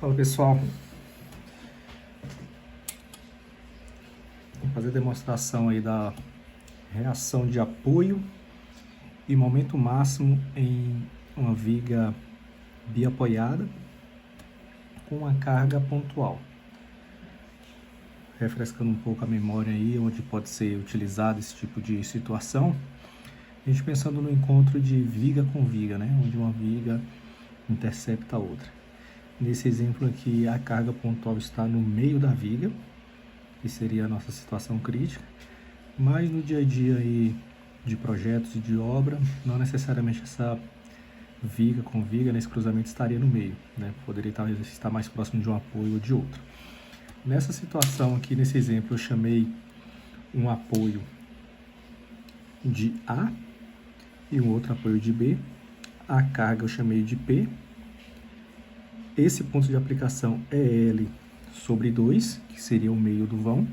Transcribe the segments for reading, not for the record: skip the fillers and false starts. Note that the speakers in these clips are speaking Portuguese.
Fala pessoal, vou fazer a demonstração aí da reação de apoio e momento máximo em uma viga biapoiada com uma carga pontual. Refrescando um pouco a memória aí, onde pode ser utilizado esse tipo de situação, a gente pensando no encontro de viga com viga, né? Onde uma viga intercepta a outra. Nesse exemplo aqui, a carga pontual está no meio da viga, que seria a nossa situação crítica, mas no dia a dia aí de projetos e de obra, não necessariamente essa viga com viga nesse cruzamento estaria no meio, né? Poderia estar mais próximo de um apoio ou de outro. Nessa situação aqui, nesse exemplo, eu chamei um apoio de A e um outro apoio de B. A carga eu chamei de P. Esse ponto de aplicação é L sobre 2, que seria o meio do vão.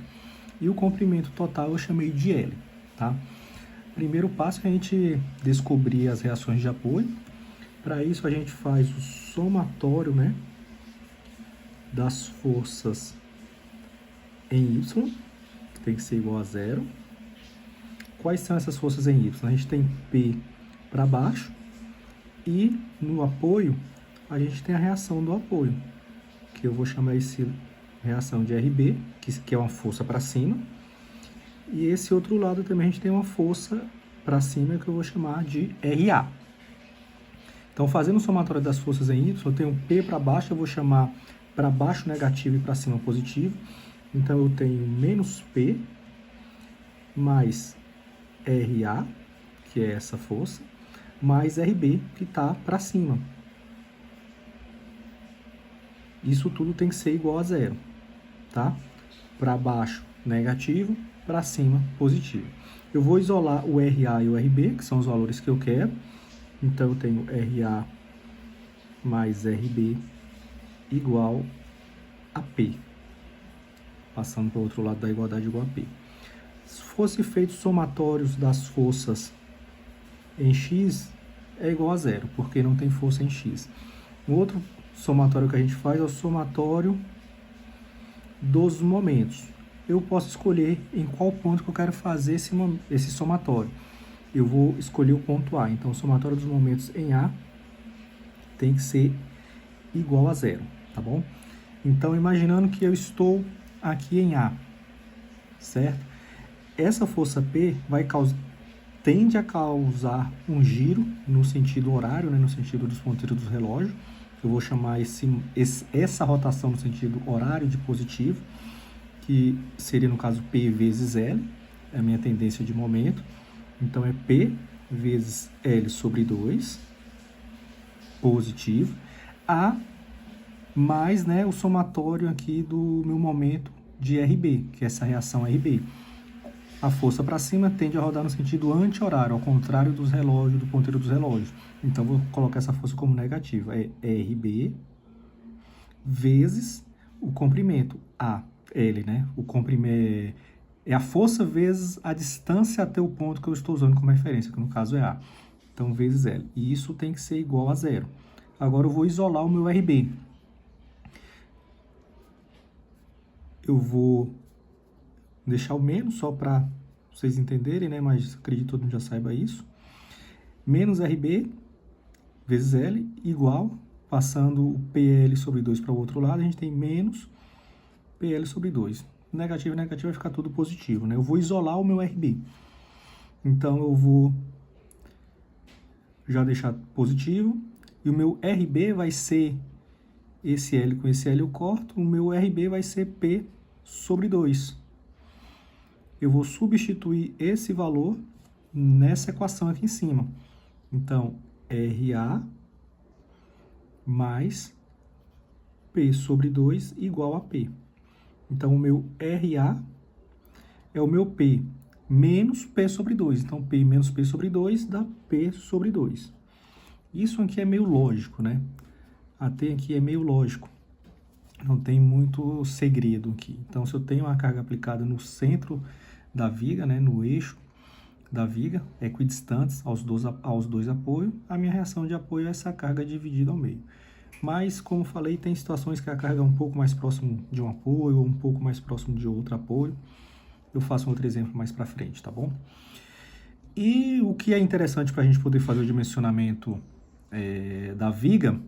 E o comprimento total eu chamei de L, tá? Primeiro passo é a gente descobrir as reações de apoio. Para isso a gente faz o somatório, né, das forças em Y, que tem que ser igual a zero. Quais são essas forças em Y? A gente tem P para baixo e no apoio a gente tem a reação do apoio, que eu vou chamar esse reação de RB, que é uma força para cima. E esse outro lado também a gente tem uma força para cima, que eu vou chamar de RA. Então, fazendo o somatório das forças em Y, eu tenho P para baixo, eu vou chamar para baixo negativo e para cima positivo. Então, eu tenho menos P mais RA, que é essa força, mais RB, que está para cima. Isso tudo tem que ser igual a zero, tá? Para baixo, negativo, para cima, positivo. Eu vou isolar o RA e o RB, que são os valores que eu quero. Então, eu tenho RA mais RB igual a P. Passando para o outro lado da igualdade igual a P. Se fosse feito somatórios das forças em X, é igual a zero, porque não tem força em X. O outro somatório que a gente faz é o somatório dos momentos. Eu posso escolher em qual ponto que eu quero fazer esse somatório. Eu vou escolher o ponto A. Então, o somatório dos momentos em A tem que ser igual a zero, tá bom? Então, imaginando que eu estou aqui em A, certo? Essa força P tende a causar um giro no sentido horário, né, no sentido dos ponteiros do relógio. Eu vou chamar essa rotação no sentido horário de positivo, que seria, no caso, P vezes L, é a minha tendência de momento. Então, é P vezes L sobre 2, positivo, A mais, né, o somatório aqui do meu momento de RB, que é essa reação RB. A força para cima tende a rodar no sentido anti-horário, ao contrário dos relógios, do ponteiro dos relógios. Então, vou colocar essa força como negativa. É RB vezes o comprimento, A, L, né? O comprimento é a força vezes a distância até o ponto que eu estou usando como referência, que no caso é A. Então, vezes L. E isso tem que ser igual a zero. Agora, eu vou isolar o meu RB. Eu vou deixar o menos só para vocês entenderem, né? Mas acredito que todo mundo já saiba isso. Menos RB vezes L igual, passando o PL sobre 2 para o outro lado, a gente tem menos PL sobre 2. Negativo e negativo vai ficar tudo positivo, né? Eu vou isolar o meu RB. Então, eu vou já deixar positivo. E o meu RB vai ser esse L com esse L eu corto. O meu RB vai ser P sobre 2. Eu vou substituir esse valor nessa equação aqui em cima. Então, RA mais P sobre 2 igual a P. Então, o meu RA é o meu P menos P sobre 2. Então, P menos P sobre 2 dá P sobre 2. Isso aqui é meio lógico, né? Até aqui é meio lógico. Não tem muito segredo aqui. Então, se eu tenho uma carga aplicada no centro da viga, né, no eixo da viga, equidistantes aos dois apoios, a minha reação de apoio é essa carga dividida ao meio. Mas, como falei, tem situações que a carga é um pouco mais próximo de um apoio ou um pouco mais próximo de outro apoio. Eu faço um outro exemplo mais para frente, tá bom? E o que é interessante para a gente poder fazer o dimensionamento da viga,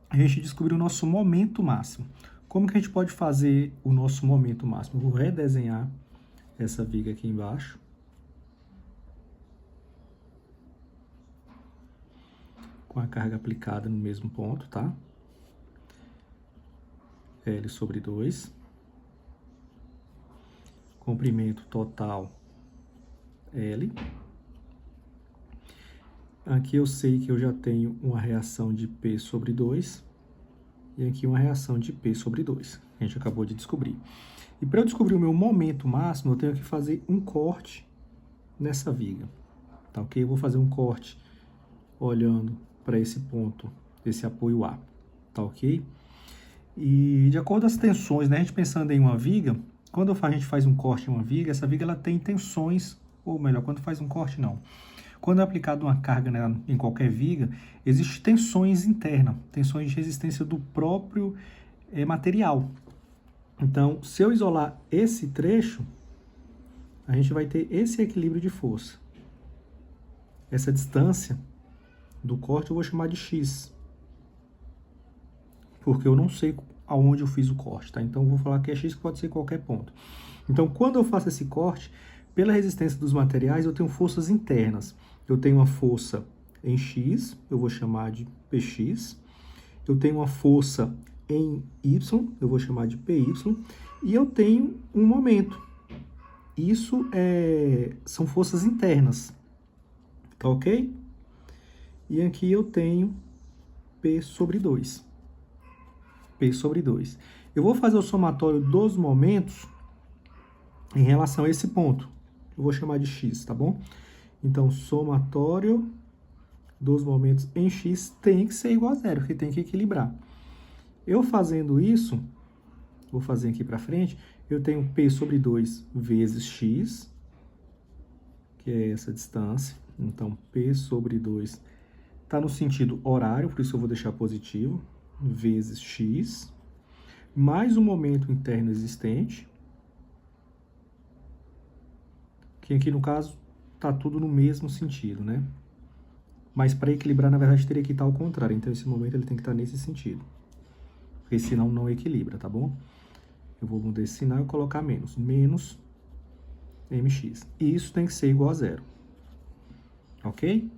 a gente descobrir o nosso momento máximo. Como que a gente pode fazer o nosso momento máximo? Eu vou redesenhar essa viga aqui embaixo. Com a carga aplicada no mesmo ponto, tá? L sobre 2. Comprimento total L. Aqui eu sei que eu já tenho uma reação de P sobre 2. E aqui uma reação de P sobre 2. A gente acabou de descobrir. E para eu descobrir o meu momento máximo, eu tenho que fazer um corte nessa viga. Tá ok? Eu vou fazer um corte olhando para esse ponto, esse apoio A. Tá ok? E de acordo com as tensões, né? A gente pensando em uma viga, quando a gente faz um corte em uma viga, essa viga ela tem tensões, ou melhor, quando faz um corte, não. Quando é aplicada uma carga, né, em qualquer viga, existem tensões internas, tensões de resistência do próprio material. Então, se eu isolar esse trecho, a gente vai ter esse equilíbrio de força. Essa distância do corte eu vou chamar de X, porque eu não sei aonde eu fiz o corte, tá? Então, eu vou falar que é X, que pode ser qualquer ponto. Então, quando eu faço esse corte, pela resistência dos materiais, eu tenho forças internas. Eu tenho uma força em X, eu vou chamar de PX. Eu tenho uma força em Y, eu vou chamar de PY. E eu tenho um momento. Isso são forças internas, tá ok? E aqui eu tenho P sobre 2. P sobre 2. Eu vou fazer o somatório dos momentos em relação a esse ponto. Eu vou chamar de X, tá bom? Então, somatório dos momentos em X tem que ser igual a zero, porque tem que equilibrar. Eu fazendo isso, vou fazer aqui para frente, eu tenho P sobre 2 vezes X, que é essa distância. Então, P sobre 2 está no sentido horário, por isso eu vou deixar positivo, vezes X, mais o momento interno existente, que aqui no caso está tudo no mesmo sentido, né? Mas para equilibrar, na verdade, teria que estar ao contrário. Então, esse momento ele tem que estar nesse sentido. Porque senão não equilibra, tá bom? Eu vou mudar esse sinal e colocar menos. Menos mx. E isso tem que ser igual a zero. Ok?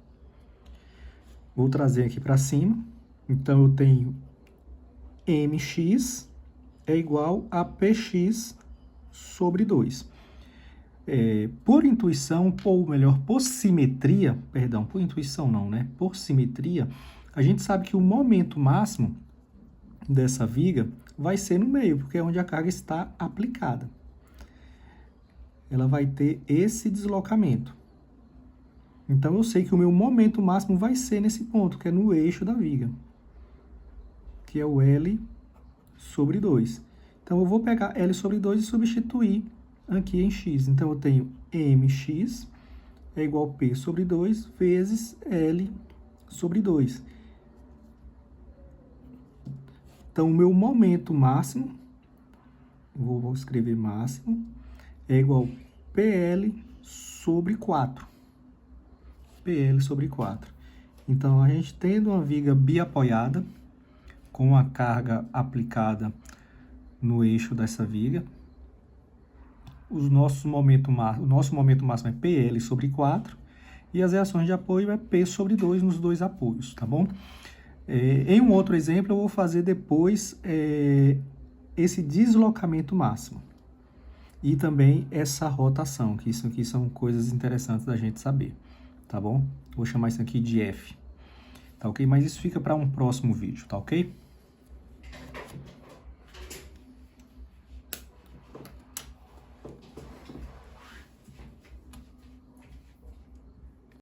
Vou trazer aqui para cima. Então, eu tenho mx é igual a px sobre 2. Por intuição, ou melhor, por simetria, perdão, por intuição não, né? Por simetria, a gente sabe que o momento máximo dessa viga vai ser no meio, porque é onde a carga está aplicada. Ela vai ter esse deslocamento. Então, eu sei que o meu momento máximo vai ser nesse ponto, que é no eixo da viga, que é o L sobre 2. Então, eu vou pegar L sobre 2 e substituir aqui em X. Então, eu tenho mx é igual a P sobre 2 vezes L sobre 2. Então, o meu momento máximo, vou escrever máximo, é igual a PL sobre 4. PL sobre 4. Então, a gente tendo uma viga biapoiada, com a carga aplicada no eixo dessa viga, o nosso momento máximo é PL sobre 4 e as reações de apoio é P sobre 2 nos dois apoios, tá bom? Em um outro exemplo, eu vou fazer depois esse deslocamento máximo e também essa rotação, que isso aqui são coisas interessantes da gente saber, tá bom? Vou chamar isso aqui de F, tá ok? Mas isso fica para um próximo vídeo, tá ok?